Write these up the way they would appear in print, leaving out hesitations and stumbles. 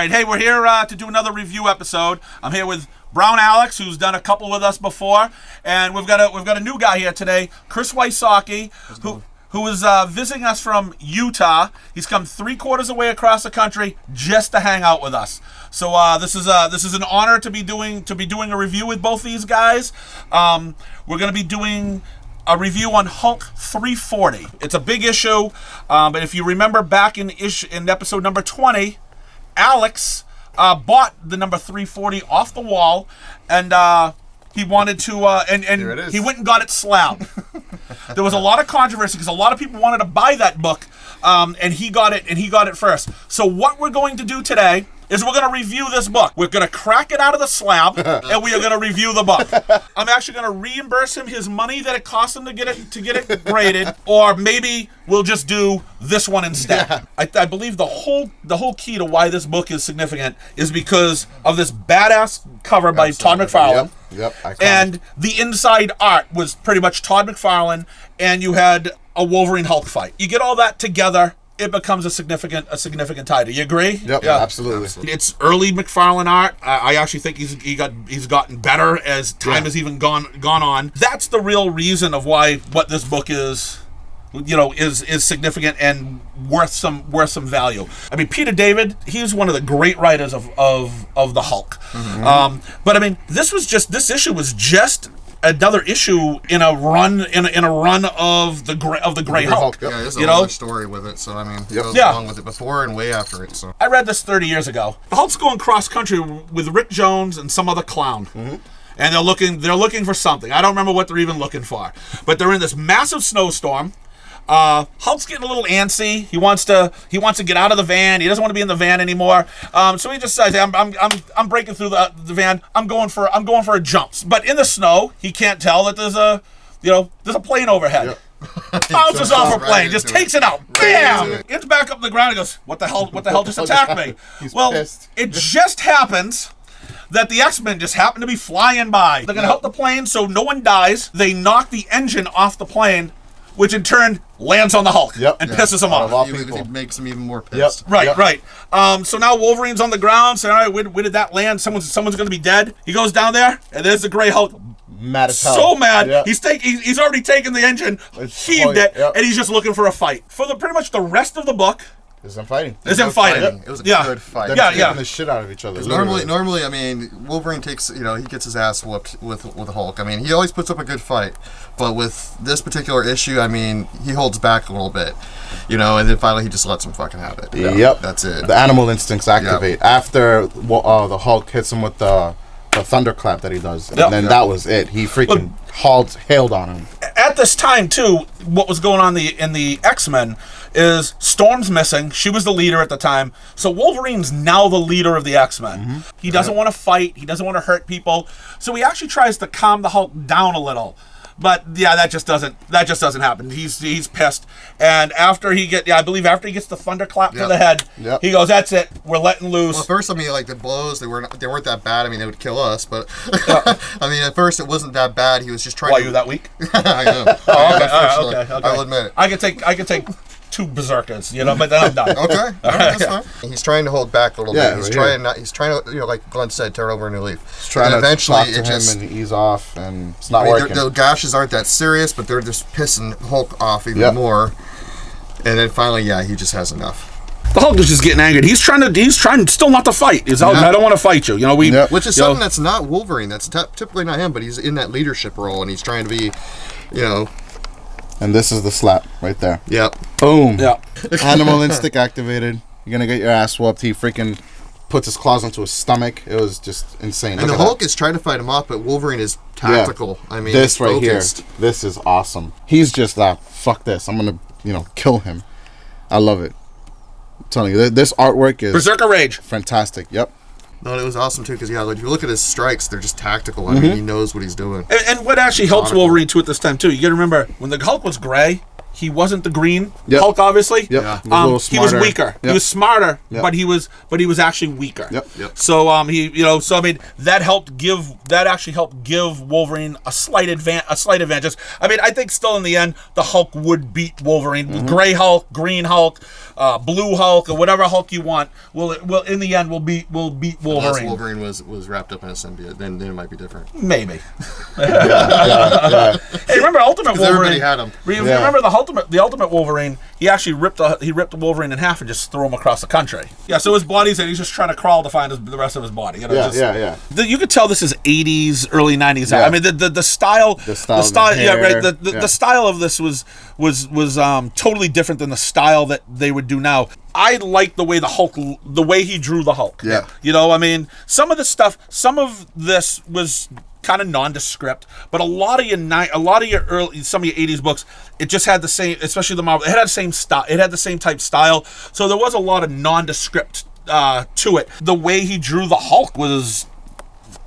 right, hey, we're here to do another review episode. I'm here with Brown Alex, who's done a couple with us before, and we've got a new guy here today, Chris Wysocki, who is visiting us from Utah. He's come 3/4 away across the country just to hang out with us. So this is an honor to be doing a review with both these guys. We're going to be doing a review on Hulk 340. It's a big issue, but if you remember back in episode number 20, Alex bought the number 340 off the wall, and he wanted to, and he went and got it slabbed. There was a lot of controversy because a lot of people wanted to buy that book, and he got it first. So what we're going to do today is we're going to review this book. We're going to crack it out of the slab, and we are going to review the book. I'm actually going to reimburse him his money that it cost him to get it graded, or maybe we'll just do this one instead. Yeah. I believe the whole key to why this book is significant is because of this badass cover by Todd McFarlane. Yep. And the inside art was pretty much Todd McFarlane, and you had a Wolverine Hulk fight. You get all that together, it becomes a significant title. You agree? Yep, yeah, absolutely. It's early McFarlane art. I actually think he's gotten better as time has even gone on. That's the real reason of why what this book is significant and worth some value. I mean, Peter David, he's one of the great writers of the Hulk. Mm-hmm. But I mean, this issue was just another issue in a run of the Gray Hulk. Yeah, there's another story with it. So I mean, it goes along with it before and way after it. So I read this 30 years ago. The Hulk's going cross country with Rick Jones and some other clown. Mm-hmm. And they're looking for something. I don't remember what they're even looking for. But they're in this massive snowstorm. Hulk's getting a little antsy. He wants to get out of the van. He doesn't want to be in the van anymore. So he just says, I'm breaking through the van. I'm going for a jump. But in the snow, he can't tell that there's a plane overhead. Yep. Bounces off a plane, just takes it out. Bam! Gets back up on the ground and goes, What the hell just attacked me? Well, pissed. It just happens that the X-Men just happen to be flying by. They're going to help the plane so no one dies. They knock the engine off the plane, which in turn lands on the Hulk and pisses him off. It makes him even more pissed. Yep. Right. So now Wolverine's on the ground saying, all right, where did that land? Someone's going to be dead. He goes down there, and there's the Gray Hulk. Mad as hell. So mad. Yep. He's already taken the engine, heaved it, and he's just looking for a fight. For pretty much the rest of the book, Is them fighting. It was a good fight. They're taking the shit out of each other. Normally, I mean, Wolverine takes, he gets his ass whooped with Hulk. I mean, he always puts up a good fight, but with this particular issue, I mean, he holds back a little bit, and then finally he just lets him fucking have it. Yep, that's it. The animal instincts activate after the Hulk hits him with the thunderclap that he does, and then that was it. He freaking hailed on him. At this time, too, what was going on in the X-Men is Storm's missing. She was the leader at the time. So Wolverine's now the leader of the X-Men. Mm-hmm. He doesn't want to fight. He doesn't want to hurt people. So he actually tries to calm the Hulk down a little. But yeah, that just doesn't happen. He's pissed. And after he gets the thunderclap to the head, he goes, "That's it. We're letting loose." Well, at first, I mean, like the blows, they weren't that bad. I mean, they would kill us, but I mean, at first it wasn't that bad. He was just trying. Why you that weak? I know. Okay. I'll admit it. I could take two berserkers, but then I'm done. Okay, all right, that's fine. He's trying to hold back a little bit. He's trying to, like Glenn said, turn over a new leaf. He's trying to eventually talk to him and ease off, and it's not working. The gashes aren't that serious, but they're just pissing Hulk off even more. And then finally, he just has enough. The Hulk is just getting angry. He's trying still not to fight. I don't want to fight you. Which is something that's not Wolverine. That's typically not him, but he's in that leadership role, and he's trying to be, And this is the slap right there. Yep. Boom. Yep. Animal instinct activated. You're gonna get your ass whooped. He freaking puts his claws onto his stomach. It was just insane. And the Hulk is trying to fight him off, but Wolverine is tactical. I mean, this right here. This is awesome. He's just fuck this. I'm gonna kill him. I love it. I'm telling you, this artwork is Berserker Rage. Fantastic. Yep. No, it was awesome too because like, if you look at his strikes, they're just tactical. I mean, he knows what he's doing. And what actually helps Wolverine too at this time too, you got to remember when the Hulk was gray, he wasn't the green Hulk, obviously. Yep. He was weaker. Yep. He was smarter, but he was actually weaker. Yep. So I mean that actually helped give Wolverine a slight advantage. I mean, I think still in the end the Hulk would beat Wolverine. Gray Hulk, Green Hulk. Blue Hulk or whatever Hulk you want will in the end will beat Wolverine. Unless Wolverine was wrapped up in a symbiote, then it might be different. Maybe. Yeah. Hey, remember Ultimate Wolverine? Everybody had him. Remember the Ultimate Wolverine? He actually ripped the Wolverine in half and just threw him across the country. Yeah, so his body's and he's just trying to crawl to find the rest of his body. You know, you could tell this is 80s, early 90s. Yeah. I mean, the style, the style, yeah, right. The style of this was totally different than the style that they would do now. I like the way the way he drew the Hulk. Yeah. You know, I mean, some of this was kind of nondescript, but a lot of your early, some of your 80s books, it just had the same, especially the Marvel, it had the same style, it had the same type style, so there was a lot of nondescript to it. The way he drew the Hulk was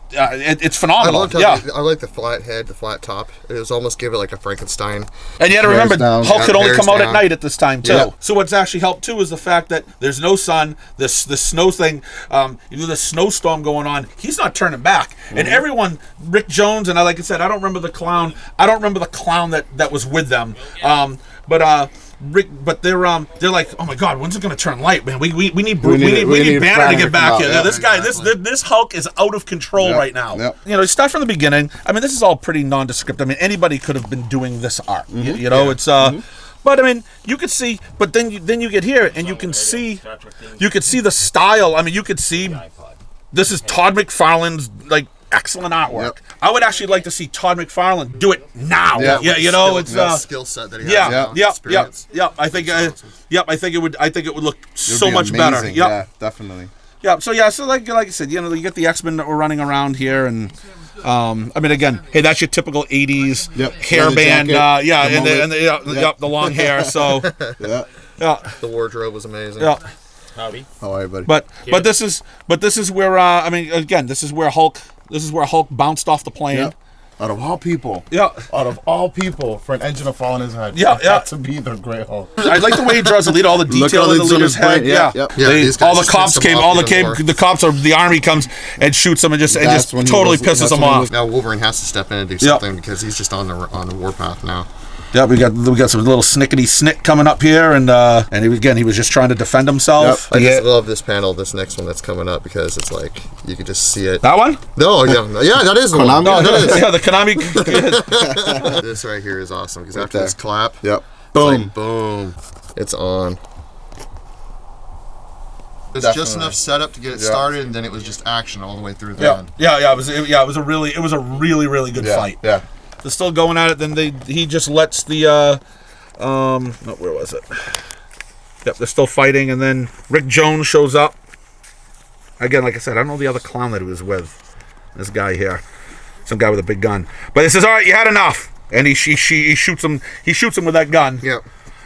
it's phenomenal. I like the flat head, the flat top. It was almost give it like a Frankenstein. And you had to remember, Hulk could only come out at night at this time too. Yeah. So what's actually helped too is the fact that there's no sun. This snow thing, the snowstorm going on. He's not turning back. And everyone, Rick Jones, and like I said, I don't remember the clown. I don't remember the clown that was with them. But they're like, oh my God, when's it gonna turn light, man? We need Banner to get back here. Yeah, This guy, this Hulk is out of control right now. Yep. You know, start from the beginning. I mean, this is all pretty nondescript. I mean, anybody could have been doing this art. You know, it's but I mean, you could see. But then you get here and you could see the style. I mean, you could see this is Todd McFarlane's like excellent artwork. Yep. I would actually like to see Todd McFarlane do it now. Yeah, you know, it's skill set that he has. I think it would look so much amazing. better. Yeah, definitely. So like I said, you know, you get the X-Men that were running around here, and I mean, again, hey, that's your typical '80s hairband, the long hair. So The wardrobe was amazing. yeah. Howdy. How are you, buddy? But this is where I mean, again, this is where Hulk bounced off the plane. Yep. Out of all people. Yeah. Out of all people, for an engine to fall on his head. Yeah, it had to be the Great Hulk. I like the way he draws the leader, all the detail in the leader's head. All the cops came. The army comes and shoots him and just totally pisses him off. Now Wolverine has to step in and do something because he's just on the warpath now. Yeah, we got some little snickety snick coming up here, and he was just trying to defend himself. I just love this panel, this next one that's coming up, because it's like you can just see it. That one? No, yeah, that is the one. No, that is. Yeah, the Konami. This right here is awesome because after this clap, Yep. boom, boom, it's on. It's just enough setup to get it started, and then it was just action all the way through the end. It was a really good fight. Yeah. They're still going at it. Then he just lets the where was it? Yep, they're still fighting, and then Rick Jones shows up. Again, like I said, I don't know the other clown that he was with. This guy here, some guy with a big gun. But he says, "All right, you had enough," and he shoots him. He shoots him with that gun. Yep.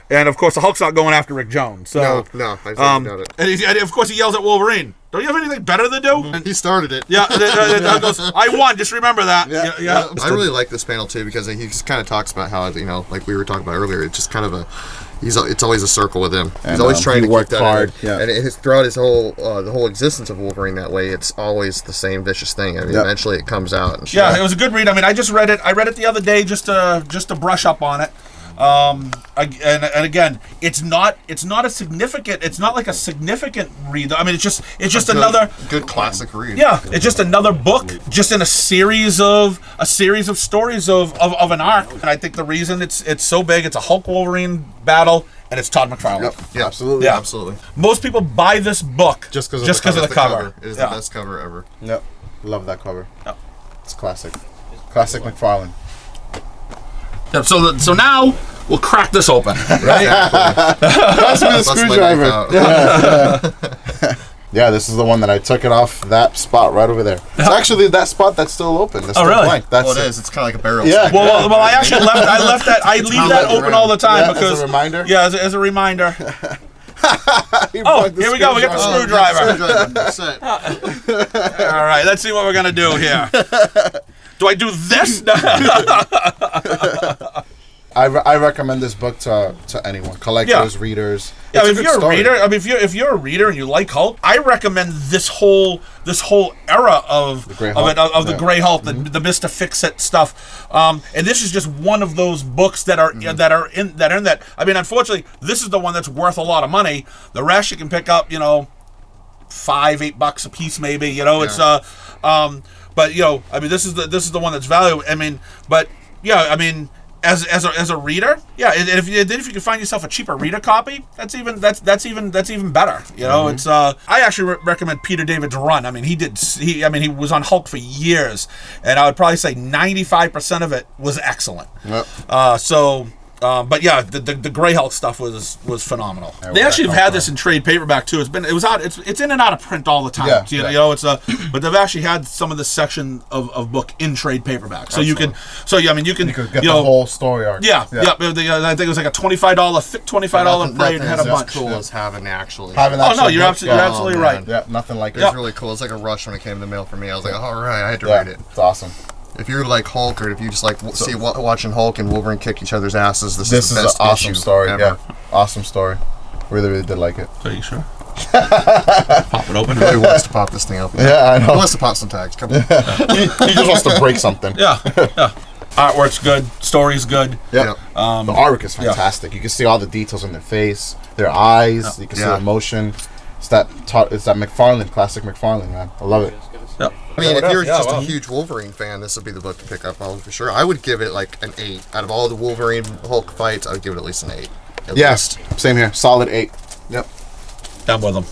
And of course, the Hulk's not going after Rick Jones. So no, I doubt it. And of course, he yells at Wolverine. Don't you have anything better to do? And he started it. Yeah, goes, I won. Just remember that. Yeah. I really like this panel too because he kind of talks about how, you know, like we were talking about earlier, it's just kind of it's always a circle with him. He's always trying to work keep that hard. And throughout his whole the whole existence of Wolverine that way, it's always the same vicious thing. I mean, eventually it comes out. And yeah, it was a good read. I mean, I just read it. I read it the other day just to brush up on it. And again, it's not like a significant read. I mean, it's just another good classic read. Yeah, it's just another book, just in a series of stories of an arc. And I think the reason it's so big, it's a Hulk Wolverine battle, and it's Todd McFarlane. Yep. Absolutely. Yeah, absolutely. Most people buy this book just because of the cover. It is the best cover ever. Yep. Love that cover. Yep. It's classic. Classic McFarlane. Yep. So now we'll crack this open, right? Pass me the screwdriver. Yeah, this is the one that I took it off that spot right over there. It's actually that spot that's still open. It's still really? blank. That's it is. It's kind of like a barrel. Yeah. Well, I actually left that. I leave that open all the time because as a reminder. Yeah, as a reminder. Here we go. We got the screwdriver. All right, let's see what we're gonna do here. Do I do this? I recommend this book to anyone, collectors, readers. Yeah, It's if a you're good a story. reader, I mean, if you're a reader and you like Hulk, I recommend this whole era of the Grey Hulk. the Grey Hulk, the Mr. Fix-It stuff. And this is just one of those books that are in that. I mean, unfortunately, this is the one that's worth a lot of money. The rest you can pick up, $5-8 a piece, maybe. It's but I mean, this is the one that's valuable. I mean, but yeah, I mean. As a reader, yeah, and if you can find yourself a cheaper reader copy, that's even better. It's I actually recommend Peter David's run. I mean, he was on Hulk for years, and I would probably say 95% of it was excellent. Yep. But yeah, the Grey Hulk stuff was phenomenal. They actually have had this in trade paperback too. It's in and out of print all the time. Yeah. But they've actually had some of this section of book in trade paperback. So you can get the whole story arc. Yeah. I think it was like a $25 thick $25 plate and had a bunch. Cool as having actually. Oh no, you're absolutely right. Yeah, nothing like It was really cool. It's like a rush when it came in the mail for me. I was like, all right, I had to read it. It's awesome. If you're like Hulk, or if you just like watching Hulk and Wolverine kick each other's asses, this is the best an awesome issue story. ever. Yeah, awesome story. Really did like it. Are you sure? Pop it open. He really wants to pop this thing open. Yeah, I know. He wants to pop some tags. Come on. he just wants to break something. Yeah. Artwork's good. Story's good. Yeah. The artwork is fantastic. You can see all the details in their face, their eyes. You can see the emotion. It's that McFarlane, classic McFarlane, man. I love it. Yep. I mean, if you're just a huge Wolverine fan, this would be the book to pick up on for sure. I would give it like an 8. Out of all the Wolverine Hulk fights, I would give it at least an 8. At least. Same here. Solid 8. Yep. I'm with them.